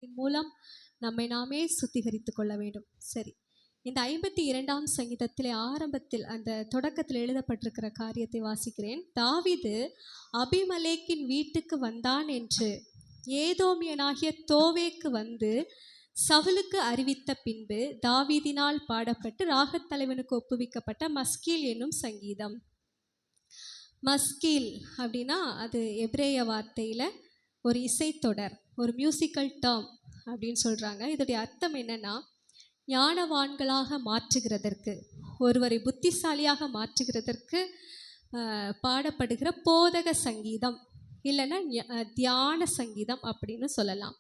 மூலம் நம்மை நாமே சுத்திகரித்துக் கொள்ள வேண்டும். சரி, இந்த 52ஆம் சங்கீதத்திலே ஆரம்பத்தில் அந்த தொடக்கத்தில் எழுதப்பட்டிருக்கிற காரியத்தை வாசிக்கிறேன். தாவீது அபிமலேக்கின் வீட்டுக்கு வந்தான் என்று ஏதோமியனாகிய தோவேக்கு வந்து சவுலுக்கு அறிவித்த பின்பு தாவீதினால் பாடப்பட்டு ராகத் தலைவனுக்கு ஒப்புவிக்கப்பட்ட மஸ்கீல் என்னும் சங்கீதம். மஸ்கீல் அப்படின்னா அது எபிரேய வார்த்தையில் ஒரு இசைத்தொடர், ஒரு மியூசிக்கல் டேர்ம் அப்படின்னு சொல்கிறாங்க. இதோடைய அர்த்தம் என்னென்னா, ஞானவான்களாக மாற்றுகிறதற்கு, ஒருவரை புத்திசாலியாக மாற்றுகிறதற்கு பாடப்படுகிற போதக சங்கீதம், இல்லைன்னா தியான சங்கீதம் அப்படின்னு சொல்லலாம்.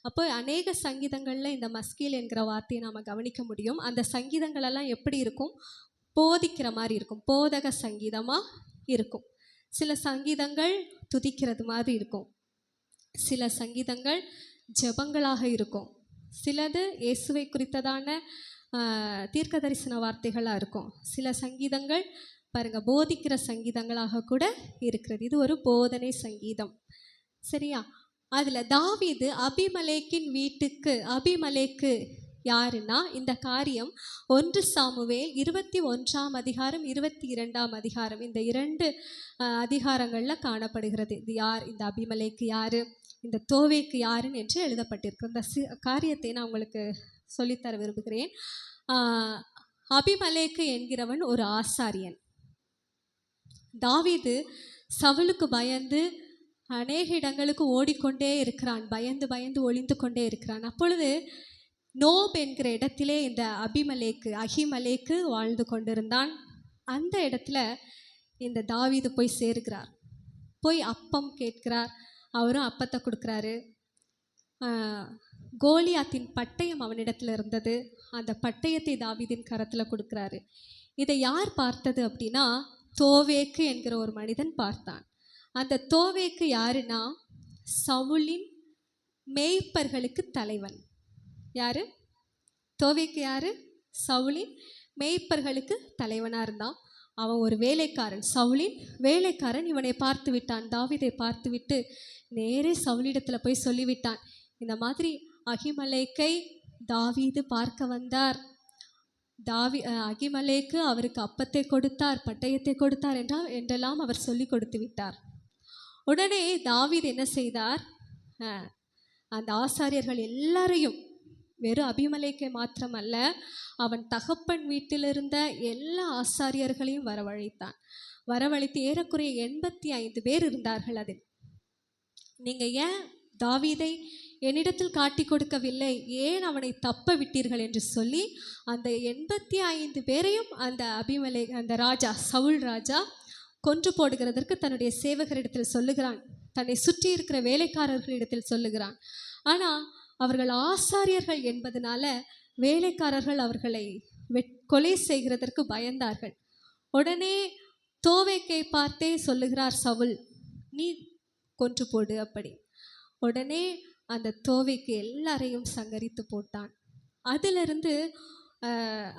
அப்போ அநேக சங்கீதங்களில் இந்த மஸ்கீல் என்கிற வார்த்தையை நாம் கவனிக்க முடியும். அந்த சங்கீதங்களெல்லாம் எப்படி இருக்கும்? போதிக்கிற மாதிரி இருக்கும், போதக சங்கீதமாக இருக்கும். சில சங்கீதங்கள் துதிக்கிறது மாதிரி இருக்கும், சில சங்கீதங்கள் ஜெபங்களாக இருக்கும், சிலது இயேசுவை குறித்ததான தீர்க்க தரிசன வார்த்தைகளாக இருக்கும், சில சங்கீதங்கள் பாருங்கள் போதிக்கிற சங்கீதங்களாக கூட இருக்கிறது. இது ஒரு போதனை சங்கீதம், சரியா? அதில் தாவீது அபிமலேக்கின் வீட்டுக்கு, அபிமலேக்கு யாருன்னா இந்த காரியம் 1 சாமுவேல் 21ஆம் அதிகாரம் 22ஆம் அதிகாரம் இந்த 2 அதிகாரங்களில் காணப்படுகிறது. இது யார், இந்த அபிமலேக்கு யார், இந்த தோவேக்கு யாருன்னு என்று எழுதப்பட்டிருக்கு. இந்த காரியத்தை நான் உங்களுக்கு சொல்லித்தர விரும்புகிறேன். அபிமலேக்கு என்கிறவன் ஒரு ஆசாரியன். தாவீது சவுலுக்கு பயந்து அநேக இடங்களுக்கு ஓடிக்கொண்டே இருக்கிறான், பயந்து பயந்து ஒளிந்து கொண்டே இருக்கிறான். அப்பொழுது நோப் என்கிற இடத்திலே இந்த அகிமலேக்கு வாழ்ந்து கொண்டிருந்தான். அந்த இடத்துல இந்த தாவீது போய் சேருகிறார். போய் அப்பம் கேட்கிறார், அவரும் அப்பத்தை கொடுக்குறாரு. கோலியாத்தின் பட்டயம் அவனிடத்தில் இருந்தது, அந்த பட்டயத்தை தாவீதின் கரத்தில் கொடுக்குறாரு. இதை யார் பார்த்தது அப்படின்னா, தோவேக்கு என்கிற ஒரு மனிதன் பார்த்தான். அந்த தோவேக்கு யாருன்னா சவுலின் மேய்ப்பர்களுக்கு தலைவன். யாரு தோவேக்கு? யாரு? சவுலின் மேய்ப்பர்களுக்கு தலைவனாக இருந்தான். அவன் ஒரு வேலைக்காரன், சவுலின் வேலைக்காரன். இவனை பார்த்து விட்டான், தாவீதை பார்த்து விட்டு நேரே சவுலிடத்தில் போய் சொல்லிவிட்டான், இந்த மாதிரி அகிமலேக்கை தாவீது பார்க்க வந்தார், அகிமலேக்கு அவருக்கு அப்பத்தை கொடுத்தார், பட்டயத்தை கொடுத்தார் என்றெல்லாம் அவர் சொல்லி கொடுத்து விட்டார். உடனே தாவீது என்ன செய்தார்? அந்த ஆசாரியர்கள் எல்லாரையும், வெறும் அபிமலேக்கை மாத்திரமல்ல, அவன் தகப்பன் வீட்டிலிருந்த எல்லா ஆசாரியர்களையும் வரவழைத்து ஏறக்குறைய 85 பேர் இருந்தார்கள். அதில் நீங்கள் ஏன் தாவீதை என்னிடத்தில் காட்டி கொடுக்கவில்லை, ஏன் அவனை தப்ப விட்டீர்கள் என்று சொல்லி அந்த 85 பேரையும் அந்த ராஜா, சவுல் ராஜா கொன்று போடுகிறதற்கு தன்னுடைய சேவகரிடத்தில் சொல்லுகிறான், தன்னை சுற்றி இருக்கிற வேலைக்காரர்களிடத்தில் சொல்லுகிறான். ஆனால் அவர்கள் ஆசாரியர்கள் என்பதனால வேலைக்காரர்கள் அவர்களை கொலை செய்கிறதற்கு பயந்தார்கள். உடனே தோவேக்கை பார்த்தே சொல்லுகிறார் சவுல், நீ கொன்று போடு அப்படி. உடனே அந்த தோவேக்கு எல்லாரையும் சங்கரித்து போட்டான். அதிலிருந்து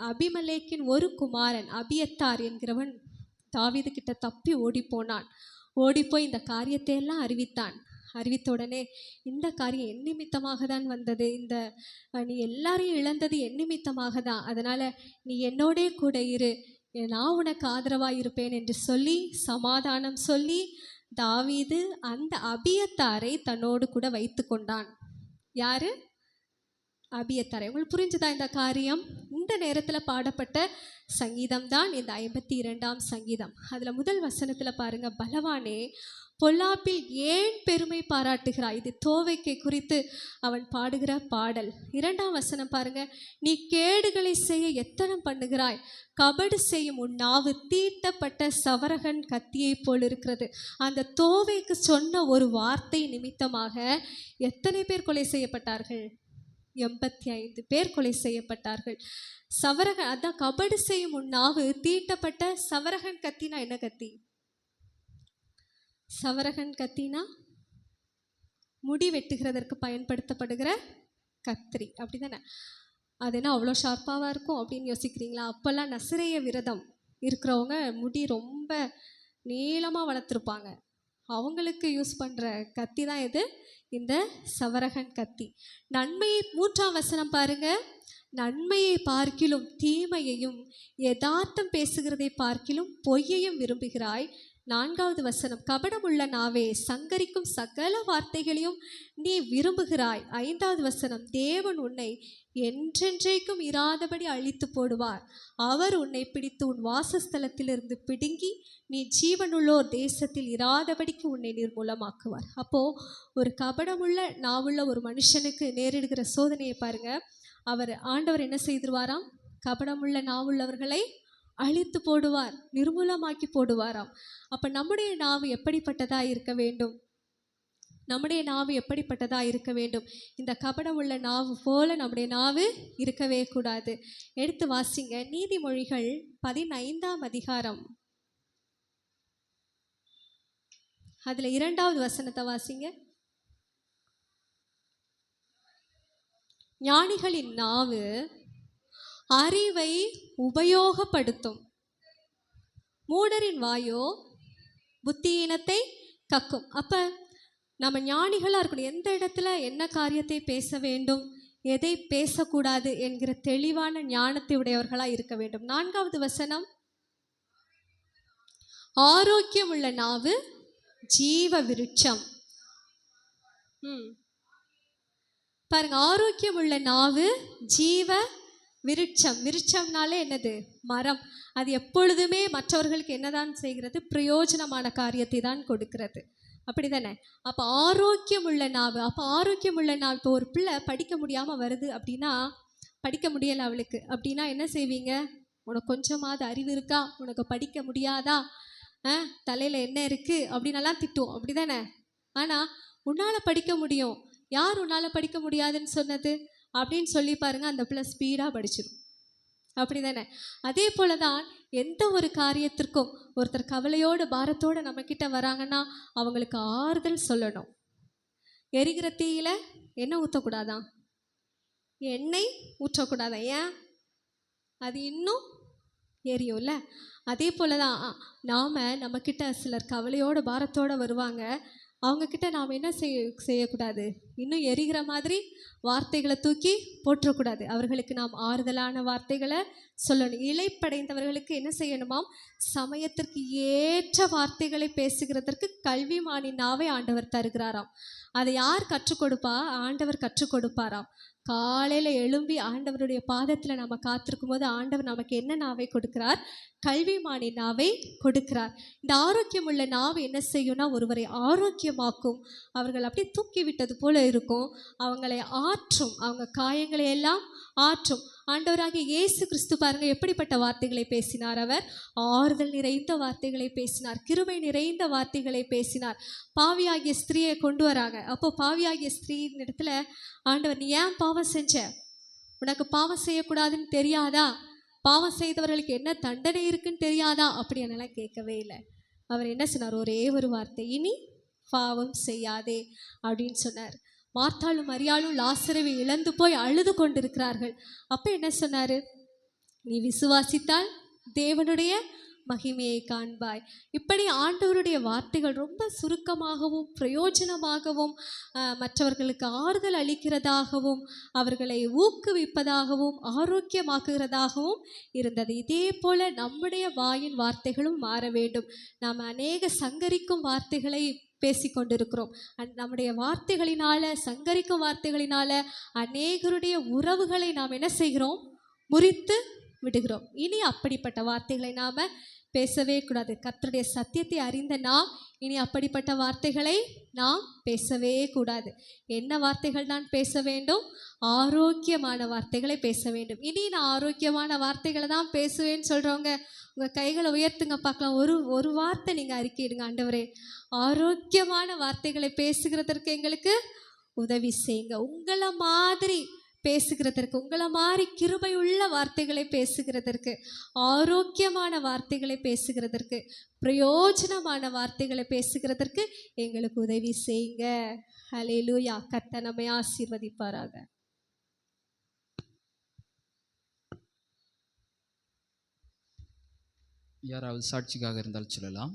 அபிமலேக்கின் ஒரு குமாரன் அபியத்தார் என்கிறவன் தாவீது கிட்ட தப்பி ஓடிப்போனான். ஓடிப்போய் இந்த காரியத்தை எல்லாம் அறிவித்தான். அறிவித்த உடனே, இந்த காரியம் என் நிமித்தமாக தான் வந்தது, நீ எல்லாரையும் இழந்தது என் நிமித்தமாக தான், அதனால் நீ என்னோடே கூட இரு, நான் உனக்கு ஆதரவாக இருப்பேன் என்று சொல்லி சமாதானம் சொல்லி தாவீது அந்த அபியத்தாரை தன்னோடு கூட வைத்து கொண்டான். யாரு? அபியத்தாரை. உங்களுக்கு புரிஞ்சுதா இந்த காரியம்? இந்த நேரத்தில் பாடப்பட்ட சங்கீதம் தான் இந்த 52ஆம் சங்கீதம். அதில் முதல் வசனத்தில் பாருங்க, பலவானே பொல்லாப்பில் ஏன் பெருமை பாராட்டுகிறாய்? இது தோவேக்கை குறித்து அவன் பாடுகிற பாடல். 2ஆம் வசனம் பாருங்க, நீ கேடுகளை செய்ய எத்தனம் பண்ணுகிறாய், கபடு செய்யும் உன் நாவு தீட்டப்பட்ட சவரகன் கத்தியை போல் இருக்கிறது. அந்த தோவேக்கு சொன்ன ஒரு வார்த்தை நிமித்தமாக எத்தனை பேர் கொலை செய்யப்பட்டார்கள்? 85 பேர் கொலை செய்யப்பட்டார்கள். சவரகன், அதான் கபடு செய்யும் உன் நாவு தீட்டப்பட்ட சவரகன் கத்தினா என்ன கத்தி? சவரகன் கத்தினா முடி வெட்டுகிறதற்கு பயன்படுத்தப்படுகிற கத்திரி, அப்படி தானே? அது என்ன அவ்வளோ ஷார்ப்பாக இருக்கும் அப்படின்னு யோசிக்கிறீங்களா? அப்போல்லாம் நசரேய விரதம் இருக்கிறவங்க முடி ரொம்ப நீளமாக வளர்த்துருப்பாங்க. அவங்களுக்கு யூஸ் பண்ணுற கத்தி தான் இது, இந்த சவரகன் கத்தி. நன்மையை 3ஆம் வசனம் பாருங்க. நன்மையை பார்க்கிலும் தீமையையும் யதார்த்தம் பேசுகிறதை பார்க்கிலும் பொய்யையும் விரும்புகிறாய். 4வது வசனம், கபடமுள்ள நாவே சங்கரிக்கும் சகல வார்த்தைகளையும் நீ விரும்புகிறாய். 5வது வசனம், தேவன் உன்னை என்றென்றைக்கும் இராதபடி அழித்து போடுவார். அவர் உன்னை பிடித்து உன் வாசஸ்தலத்திலிருந்து பிடுங்கி நீ ஜீவனுள்ளோர் தேசத்தில் இராதபடிக்கு உன்னை நிர்மூலமாக்குவார். அப்போது ஒரு கபடமுள்ள நாவுள்ள ஒரு மனுஷனுக்கு நேரிடுகிற சோதனையை பாருங்க. ஆண்டவர் என்ன செய்திருவாராம்? கபடமுள்ள நாவுள்ளவர்களை அழித்து போடுவார், நிர்மூலமாக்கி போடுவாராம். அப்போ நம்முடைய நாவு எப்படிப்பட்டதாக இருக்க வேண்டும்? நம்முடைய நாவு எப்படிப்பட்டதாக இருக்க வேண்டும்? இந்த கபடம் உள்ள நாவு போல நம்முடைய நாவு இருக்கவே கூடாது. எடுத்து வாசிங்க, நீதிமொழிகள் 15ஆம் அதிகாரம், அதில் 2வது வசனத்தை வாசிங்க. ஞானிகளின் நாவு அறிவை உபயோகப்படுத்தும், மூடரின் வாயோ புத்தியீனத்தை கக்கும். அப்போ நம்ம ஞானிகளாக இருக்கணும். எந்த இடத்துல என்ன காரியத்தை பேச வேண்டும், எதை பேசக்கூடாது என்கிற தெளிவான ஞானத்தை உடையவர்களாக இருக்க வேண்டும். 4வது வசனம், ஆரோக்கியம் உள்ள நாவு ஜீவ விருட்சம். பாருங்க, ஆரோக்கியம் உள்ள நாவு ஜீவ விருட்சம். விருட்சம்னாலே என்னது? மரம். அது எப்பொழுதுமே மற்றவர்களுக்கு என்னதான் செய்கிறது? பிரயோஜனமான காரியத்தை தான் கொடுக்கிறது. அப்படி தானே? அப்போ ஆரோக்கியம் உள்ள நாவு. அப்போ ஆரோக்கியம் உள்ள நாவு. இப்போ ஒரு பிள்ளை படிக்க முடியாமல் வருது அப்படின்னா, படிக்க முடியலை அவளுக்கு அப்படின்னா என்ன செய்வீங்க? உனக்கு கொஞ்சமாவது அறிவு இருக்கா? உனக்கு படிக்க முடியாதா? தலையில் என்ன இருக்குது அப்படின்னலாம் திட்டுவோம். அப்படி தானே? ஆனால் உன்னால் படிக்க முடியும். யார் உன்னால் படிக்க முடியாதுன்னு சொன்னது அப்படின்னு சொல்லி பாருங்க, அந்த பிள்ளை ஸ்பீடாக படிச்சிடும். அப்படி தானே? அதே போல தான் எந்த ஒரு காரியத்திற்கும் ஒருத்தர் கவலையோடு பாரத்தோடு நம்மக்கிட்ட வராங்கன்னா அவங்களுக்கு ஆறுதல் சொல்லணும். எரிகிற தீயில என்ன ஊற்றக்கூடாதான்? எண்ணெய் ஊற்றக்கூடாதான். ஏன்? அது இன்னும் எரியும்ல. அதே போல தான் நம்மக்கிட்ட சிலர் கவலையோடு பாரத்தோடு வருவாங்க. அவங்கக்கிட்ட நாம் என்ன செய்யக்கூடாது? இன்னும் எரிகிற மாதிரி வார்த்தைகளை தூக்கி போற்றக்கூடாது. அவர்களுக்கு நாம் ஆறுதலான வார்த்தைகளை சொல்லணும். இளைப்படைந்தவர்களுக்கு என்ன செய்யணுமாம்? சமயத்திற்கு ஏற்ற வார்த்தைகளை பேசுகிறதற்கு கல்விமானின் நாவை ஆண்டவர் தருகிறாராம். அதை யார் கற்றுக் கொடுப்பா? ஆண்டவர் கற்றுக் கொடுப்பாராம். காலையில் எழும்பி ஆண்டவருடைய பாதத்தில் நம்ம காத்திருக்கும் போது ஆண்டவர் நமக்கு என்ன நாவை கொடுக்கிறார்? கல்விமானி நாவை கொடுக்கிறார். இந்த ஆரோக்கியம் உள்ள நாவு என்ன செய்யும்னா ஒருவரை ஆரோக்கியமாக்கும். அவர்கள் அப்படியே தூக்கி விட்டது போல இருக்கும். அவங்களை ஆற்றும், அவங்க காயங்களை எல்லாம் ஆற்றும். ஆண்டவராகிய இயேசு கிறிஸ்து பாருங்க எப்படிப்பட்ட வார்த்தைகளை பேசினார். அவர் ஆறுதல் நிறைந்த வார்த்தைகளை பேசினார், கிருபை நிறைந்த வார்த்தைகளை பேசினார். பாவியாகிய ஸ்திரீயை கொண்டு வராங்க. அப்போ பாவியாகிய ஸ்திரீயின் இடத்துல ஆண்டவர், நீ ஏன் பாவம் செஞ்ச? உனக்கு பாவம் செய்யக்கூடாதுன்னு தெரியாதா? பாவம் செய்தவர்களுக்கு என்ன தண்டனை இருக்குன்னு தெரியாதா? அப்படி என்னெல்லாம் கேட்கவே இல்லை. அவர் என்ன சொன்னார்? ஒரே ஒரு வார்த்தை, இனி பாவம் செய்யாதே அப்படின்னு சொன்னார். மார்த்தாளும் மரியாளும் லாசருவை இழந்து போய் அழுது கொண்டிருக்கிறார்கள். அப்போ என்ன சொன்னார்? நீ விசுவாசித்தால் தேவனுடைய மகிமையை காண்பாய். இப்படி ஆண்டவருடைய வார்த்தைகள் ரொம்ப சுருக்கமாகவும் பிரயோஜனமாகவும் மற்றவர்களுக்கு ஆறுதல் அளிக்கிறதாகவும் அவர்களை ஊக்குவிப்பதாகவும் ஆரோக்கியமாக்குகிறதாகவும் இருந்தது. இதே போல நம்முடைய வாயின் வார்த்தைகளும் மாற வேண்டும். நாம் அநேக சங்கரிக்கும் வார்த்தைகளை பேசிக்கொண்டிருக்கிறோம். நம்முடைய வார்த்தைகளினால, சங்கரிக்கும் வார்த்தைகளினால அநேகருடைய உறவுகளை நாம் என்ன செய்கிறோம்? முறித்து விடுகிறோம். இனி அப்படிப்பட்ட வார்த்தைகளை நாம் பேசவே கூடாது. கர்த்தருடைய சத்தியத்தை அறிந்த நாம் இனி அப்படிப்பட்ட வார்த்தைகளை நாம் பேசவே கூடாது. என்ன வார்த்தைகள் தான் பேச வேண்டும்? ஆரோக்கியமான வார்த்தைகளை பேச வேண்டும். இனி நான் ஆரோக்கியமான வார்த்தைகளை தான் பேசுவேன்னு சொல்கிறவங்க உங்கள் கைகளை உயர்த்துங்க பார்க்கலாம். ஒரு வார்த்தை நீங்கள் அறிக்கையிடுங்க. ஆண்டவரே, ஆரோக்கியமான வார்த்தைகளை பேசுகிறதற்கு எங்களுக்கு உதவி செய்யுங்க. உங்களை மாதிரி பேசுகிறதற்கு, உங்களை மாதிரி கிருபை உள்ள வார்த்தைகளை பேசுகிறதற்கு, ஆரோக்கியமான வார்த்தைகளை பேசுகிறதற்கு, பிரயோஜனமான வார்த்தைகளை பேசுகிறதற்கு எங்களுக்கு உதவி செய்யுங்க. ஹல்லேலூயா. கர்த்தர் நம்மை ஆசீர்வதிப்பாராக. யாராவது சாட்சிக்காக இருந்தால் சொல்லலாம்.